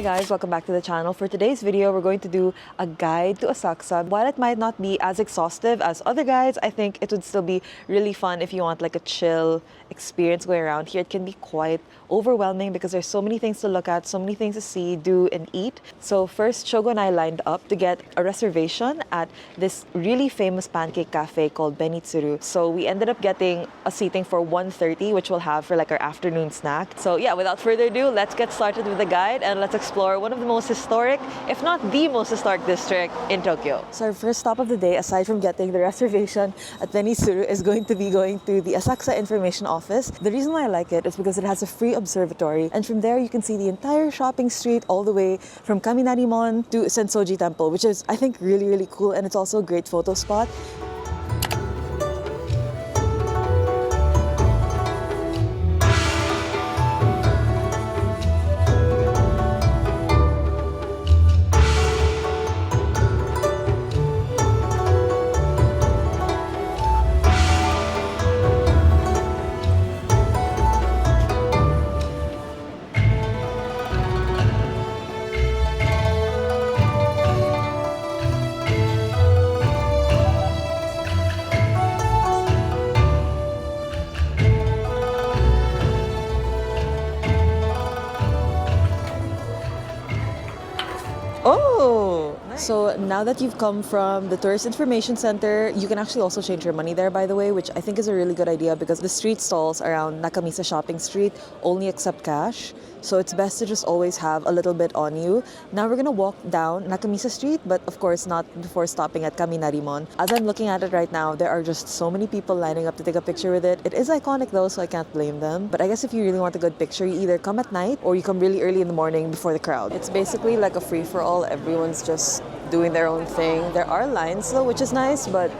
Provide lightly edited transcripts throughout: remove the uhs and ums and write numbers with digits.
guys, welcome back to the channel. For today's video, we're going to do a guide to Asakusa. While it might not be as exhaustive as other guides, I think it would still be really fun if you want like a chill experience going around here. It can be quite overwhelming because there's so many things to look at, so many things to see, do, and eat. So first, Shogo and I lined up to get a reservation at this really famous pancake cafe called Benitsuru. So we ended up getting a seating for 1:30, which we'll have for like our afternoon snack. So yeah, without further ado, let's get started with the guide and let's explore one of the most historic, if not the most historic district in Tokyo. So our first stop of the day, aside from getting the reservation at Benitsuru, is going to be going to the Asakusa Information Office. The reason why I like it is because it has a free observatory, and from there you can see the entire shopping street all the way from Kaminarimon to Sensō-ji Temple, which is, I think, really cool, and it's also a great photo spot. Oh! Nice. So now that you've come from the Tourist Information Center, you can actually also change your money there, by the way, which I think is a really good idea because the street stalls around Nakamise Shopping Street only accept cash. So it's best to just always have a little bit on you. Now we're gonna walk down Nakamise Street, but of course not before stopping at Kaminarimon. As I'm looking at it right now, there are just so many people lining up to take a picture with it. It is iconic though, so I can't blame them. But I guess if you really want a good picture, you either come at night or you come really early in the morning before the crowd. It's basically like a free-for-all. Everyone's just doing their own thing. There are lines though, which is nice, but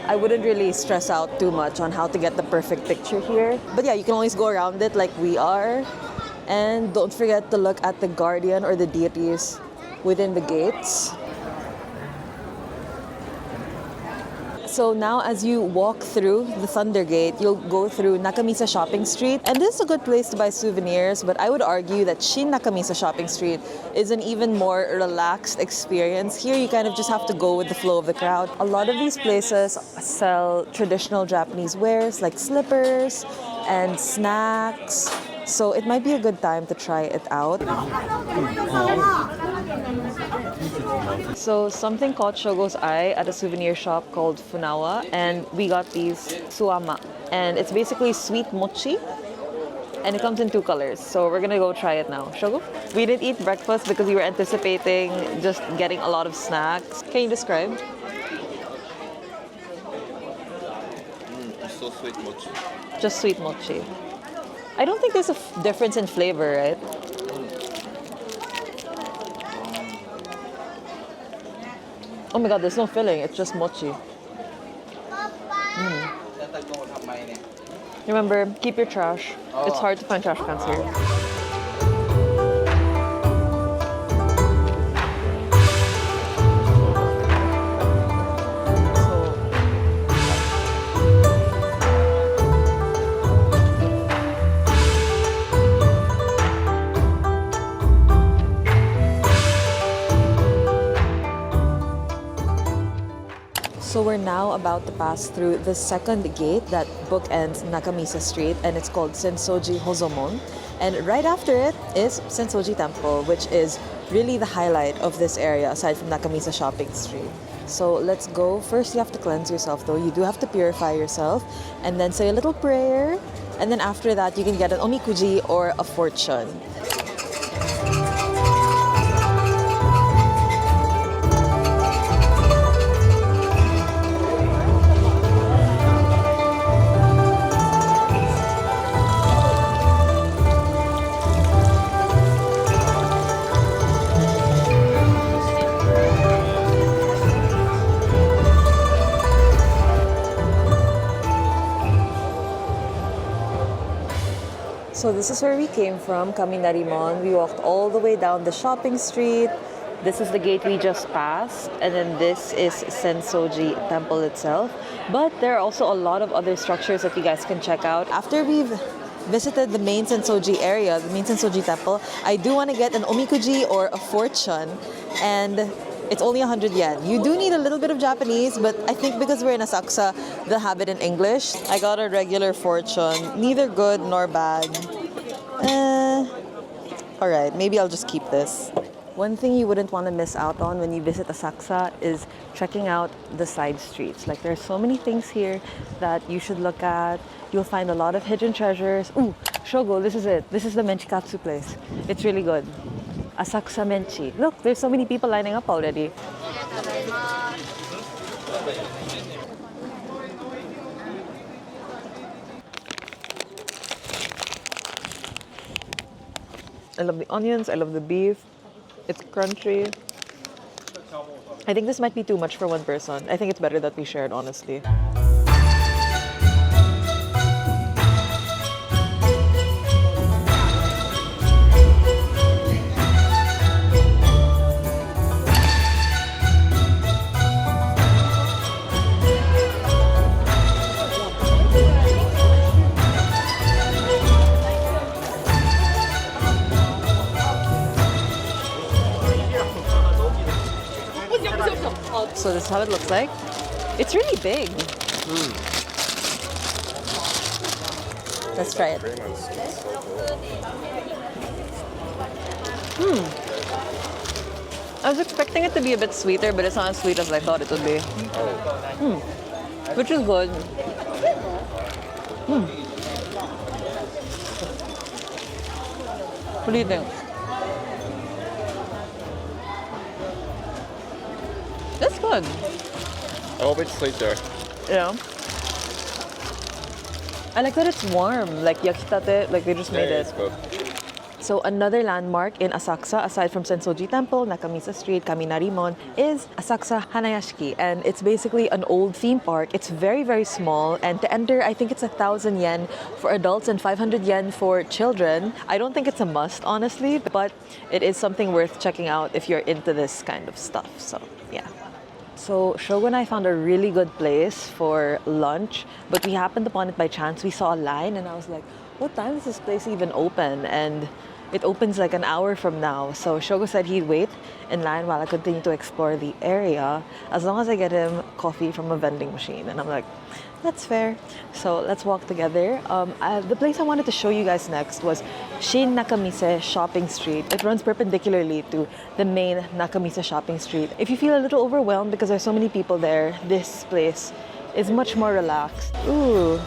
I wouldn't really stress out too much on how to get the perfect picture here. But yeah, you can always go around it like we are. And don't forget to look at the guardian or the deities within the gates. So now as you walk through the Thunder Gate, you'll go through Nakamise Shopping Street. And this is a good place to buy souvenirs, but I would argue that Shin-Nakamise Shopping Street is an even more relaxed experience. Here you kind of just have to go with the flow of the crowd. A lot of these places sell traditional Japanese wares like slippers and snacks. So it might be a good time to try it out. So something caught Shogo's eye at a souvenir shop called Funawa, and we got these suama. And it's basically sweet mochi, and it comes in two colors. So we're gonna go try it now. Shogo? We didn't eat breakfast because we were anticipating just getting a lot of snacks. Can you describe? It's so sweet mochi. Just sweet mochi. I don't think there's a difference in flavor, right? Oh my god, there's no filling, it's just mochi. Remember, keep your trash. It's hard to find trash cans here. So we're now about to pass through the second gate that bookends Nakamise Street, and it's called Sensō-ji Hozomon. And right after it is Sensō-ji Temple, which is really the highlight of this area aside from Nakamise Shopping Street. So let's go. First you have to cleanse yourself though. You do have to purify yourself and then say a little prayer. And then after that you can get an omikuji or a fortune. So this is where we came from, Kaminarimon. We walked all the way down the shopping street. This is the gate we just passed, and then this is Sensō-ji Temple itself. But there are also a lot of other structures that you guys can check out. After we've visited the main Sensō-ji area, the main Sensō-ji Temple, I do want to get an omikuji or a fortune, and it's only 100 yen. You do need a little bit of Japanese, but I think because we're in Asakusa, they'll have it in English. I got a regular fortune, neither good nor bad. Alright, maybe I'll just keep this. One thing you wouldn't want to miss out on when you visit Asakusa is checking out the side streets. Like, there's so many things here that you should look at. You'll find a lot of hidden treasures. Ooh, Shogo, this is it. This is the menchikatsu place. It's really good. Asakusa Menchi. Look, there's so many people lining up already. I love the onions, I love the beef. It's crunchy. I think this might be too much for one person. I think it's better that we share it, honestly. So this is how it looks like. It's really big. Let's try it. I was expecting it to be a bit sweeter, but it's not as sweet as I thought it would be. Which is good. What do you think? That's good. I hope it's sweeter. Yeah. I like that it's warm, like yakitate, like they just made it. It's good. So another landmark in Asakusa, aside from Sensō-ji Temple, Nakamise Street, Kaminarimon, is Asakusa Hanayashiki. And it's basically an old theme park. It's very, very small. And to enter, I think it's 1,000 yen for adults and 500 yen for children. I don't think it's a must, honestly, but it is something worth checking out if you're into this kind of stuff. So, yeah. So Shogo and I found a really good place for lunch, but we happened upon it by chance. We saw a line and I was like, what time is this place even open? And it opens like an hour from now. So Shogo said he'd wait in line while I continue to explore the area, as long as I get him coffee from a vending machine. And I'm like, that's fair. So let's walk together. The place I wanted to show you guys next was Shin-Nakamise Shopping Street. It runs perpendicularly to the main Nakamise Shopping Street. If you feel a little overwhelmed because there's so many people there, this place is much more relaxed. Ooh.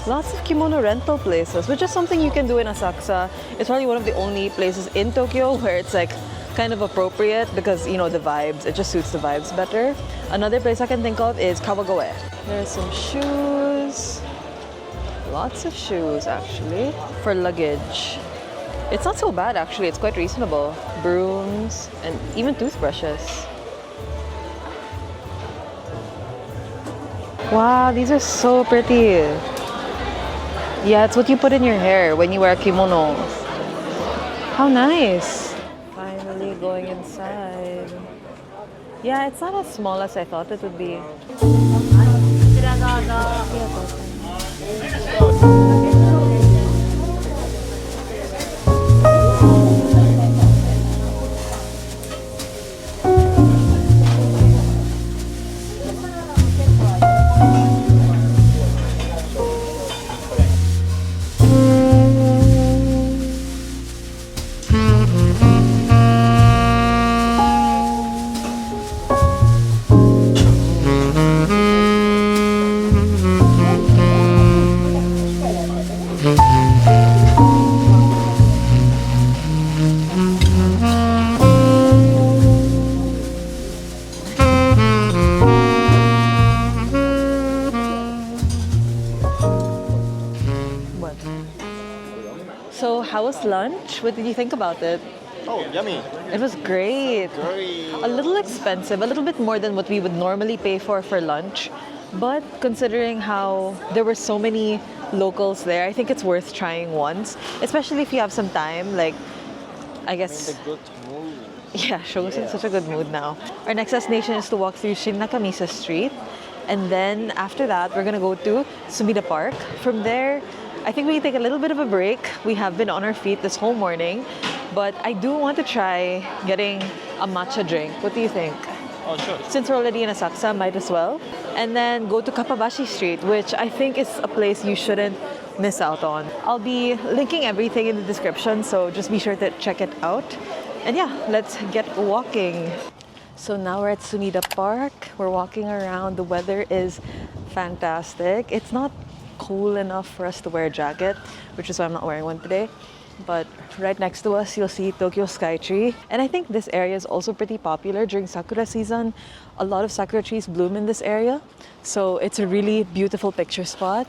Lots of kimono rental places, which is something you can do in Asakusa. It's probably one of the only places in Tokyo where it's like kind of appropriate because, you know, the vibes, it just suits the vibes better. Another place I can think of is Kawagoe. There's some shoes. Lots of shoes, actually, for luggage. It's not so bad, actually. It's quite reasonable. Brooms and even toothbrushes. Wow, these are so pretty. Yeah, it's what you put in your hair when you wear a kimono. How nice. Finally going inside. Yeah, it's not as small as I thought it would be. So how was lunch? What did you think about it? Oh, yummy. It was great. A little expensive, a little bit more than what we would normally pay for lunch. But considering how there were so many locals there, I think it's worth trying once. Especially if you have some time, like, I guess... In a good mood. Yeah, Shogo's in such a good mood now. Our next destination is to walk through Shin-Nakamise Street. And then after that, we're gonna go to Sumida Park. From there, I think we can take a little bit of a break. We have been on our feet this whole morning, but I do want to try getting a matcha drink. What do you think? Oh, sure. Since we're already in Asakusa, might as well. And then go to Kappabashi Street, which I think is a place you shouldn't miss out on. I'll be linking everything in the description, so just be sure to check it out. And yeah, let's get walking. So now we're at Sumida Park. We're walking around. The weather is fantastic. It's not cool enough for us to wear a jacket, which is why I'm not wearing one today. But right next to us, you'll see Tokyo Skytree. And I think this area is also pretty popular during Sakura season. A lot of sakura trees bloom in this area. So it's a really beautiful picture spot.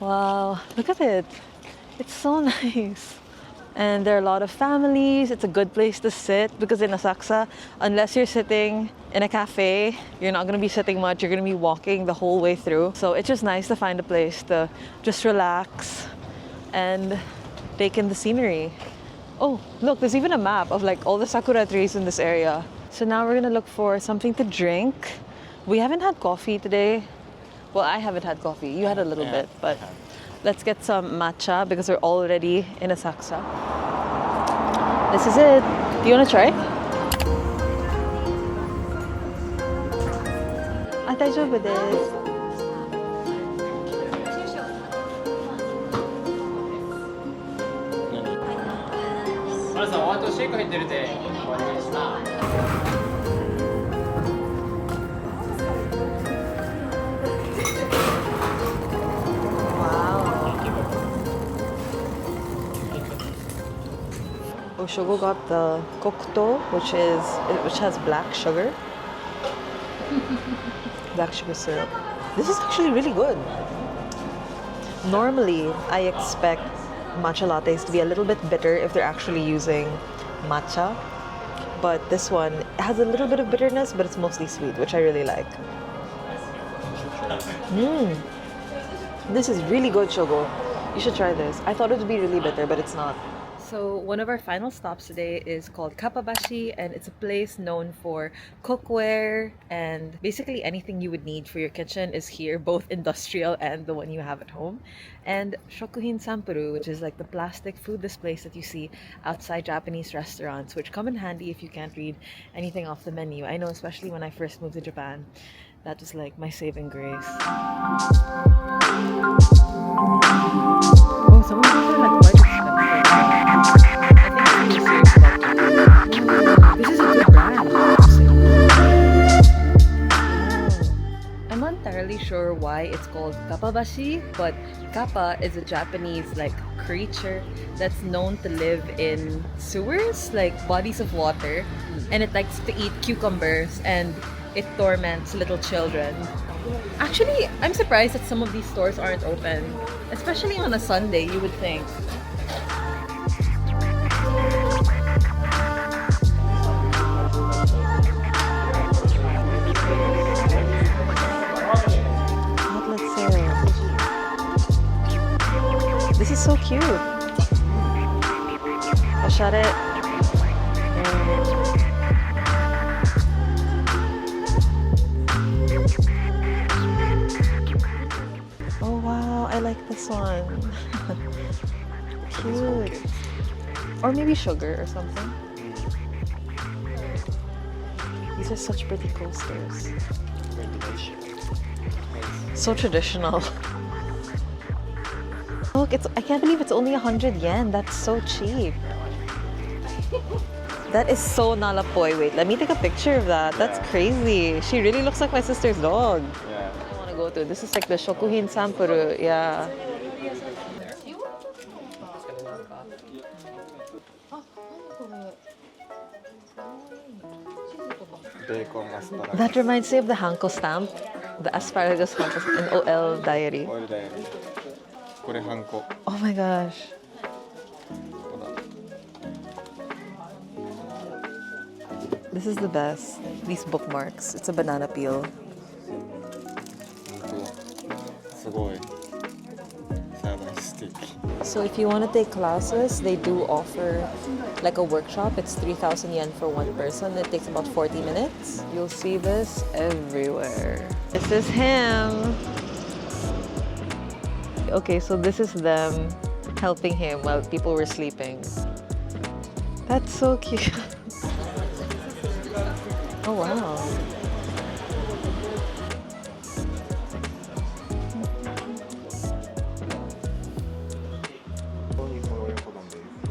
Wow, look at it. It's so nice. And there are a lot of families. It's a good place to sit because in Asakusa, unless you're sitting in a cafe, you're not going to be sitting much. You're going to be walking the whole way through. So it's just nice to find a place to just relax and take in the scenery. Oh, look, there's even a map of like all the sakura trees in this area. So now we're going to look for something to drink. We haven't had coffee today. Well, I haven't had coffee. You had a little bit, but let's get some matcha because we're already in Asakusa. This is it. Do you want to try? Ah, 大丈夫です。マルさん、お後シェイク入ってるでお願いします。Yoshoku got the kokuto, which has black sugar. Black sugar syrup. This is actually really good. Normally, I expect matcha lattes to be a little bit bitter if they're actually using matcha. But this one has a little bit of bitterness, but it's mostly sweet, which I really like. This is really good, Shogo. You should try this. I thought it would be really bitter, but it's not. So one of our final stops today is called Kappabashi, and it's a place known for cookware, and basically anything you would need for your kitchen is here, both industrial and the one you have at home. And shokuhin sampuru, which is like the plastic food displays that you see outside Japanese restaurants, which come in handy if you can't read anything off the menu. I know, especially when I first moved to Japan, that was like my saving grace. Oh, some of these are like quite expensive. I think I'm serious about it. This is a good brand. I'm not entirely sure why it's called Kappabashi, but kappa is a Japanese like creature that's known to live in sewers, like bodies of water, and it likes to eat cucumbers and it torments little children. Actually, I'm surprised that some of these stores aren't open, especially on a Sunday, you would think. Outlet sale. This is so cute. I'll shut it. Oh wow, I like this one. Cute. Or maybe sugar or something. These are such pretty coasters. So traditional. Look, I can't believe it's only 100 yen. That's so cheap. That is so nalapoy. Wait, let me take a picture of that. That's crazy. She really looks like my sister's dog. Yeah. I want to go to. This is like the shokuhin sampuru. Yeah. Bacon asparagus. That reminds me of the Hanko stamp. The asparagus Hanko in OL Diary. Oil diary. これハンコ。 Oh my gosh. This is the best. These bookmarks. It's a banana peel. すごい。サーバースティック。 So if you want to take classes, they do offer like a workshop. It's 3,000 yen for one person. It takes about 40 minutes. You'll see this everywhere. This is him. Okay, so this is them helping him while people were sleeping. That's so cute. Oh wow.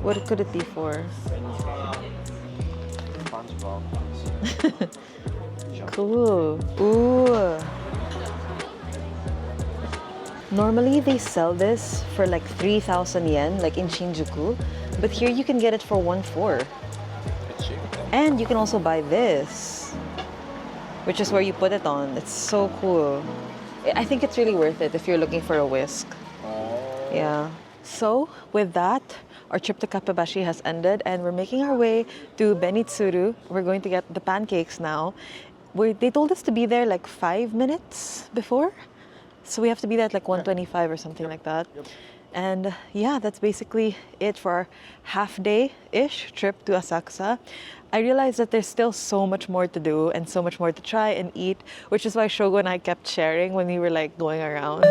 What could it be for? Cool. Ooh. Normally they sell this for like 3,000 yen, like in Shinjuku, but here you can get it for 1,400. And you can also buy this, which is where you put it on. It's so cool. I think it's really worth it if you're looking for a whisk. Yeah. So with that, our trip to Kappabashi has ended and we're making our way to Benitsuru. We're going to get the pancakes now. They told us to be there like 5 minutes before. So we have to be there at like 1:25 or something like that. And yeah, that's basically it for our half-day-ish trip to Asakusa. I realized that there's still so much more to do and so much more to try and eat, which is why Shogo and I kept sharing when we were like going around.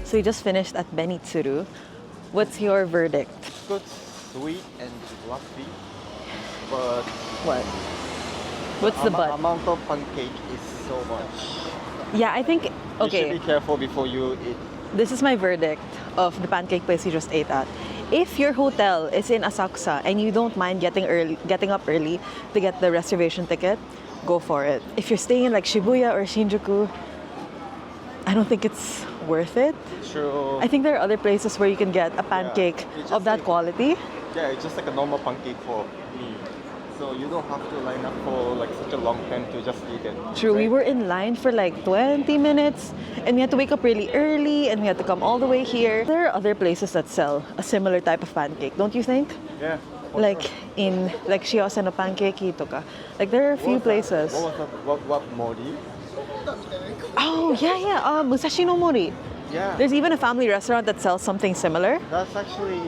So we just finished at Benitsuru. What's your verdict? Good, sweet and fluffy, but What? What's the but? amount of pancake is so much. Yeah, I think, You should okay, be careful before you eat. this is my verdict of the pancake place you just ate at. If your hotel is in Asakusa and you don't mind getting up early to get the reservation ticket, go for it. If you're staying in like Shibuya or Shinjuku, I don't think it's worth it. True. I think there are other places where you can get a pancake it's of just that like- quality. Yeah, it's just like a normal pancake for me. So you don't have to line up for like such a long time to just eat it. True, we right? were in line for like 20 minutes and we had to wake up really early and we had to come all the way here. There are other places that sell a similar type of pancake, don't you think? Yeah. for Like sure. in like Shiose no Pancake toka. Like there are a few What was that? places. What was that? What mori? Oh yeah, Musashi no Mori. Yeah. There's even a family restaurant that sells something similar. That's actually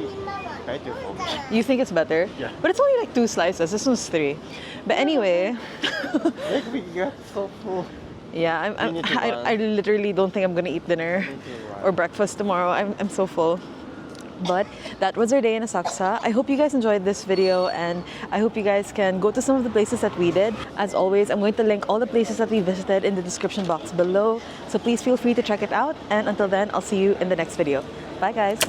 beautiful. You think it's better? Yeah. But it's only like 2 slices. This one's 3. But anyway, Like we get so full. yeah, You need to I literally don't think I'm gonna eat dinner too, right? or breakfast tomorrow. I'm so full. But that was our day in Asakusa. I hope you guys enjoyed this video and I hope you guys can go to some of the places that we did. As always, I'm going to link all the places that we visited in the description box below. So please feel free to check it out. And until then, I'll see you in the next video. Bye guys.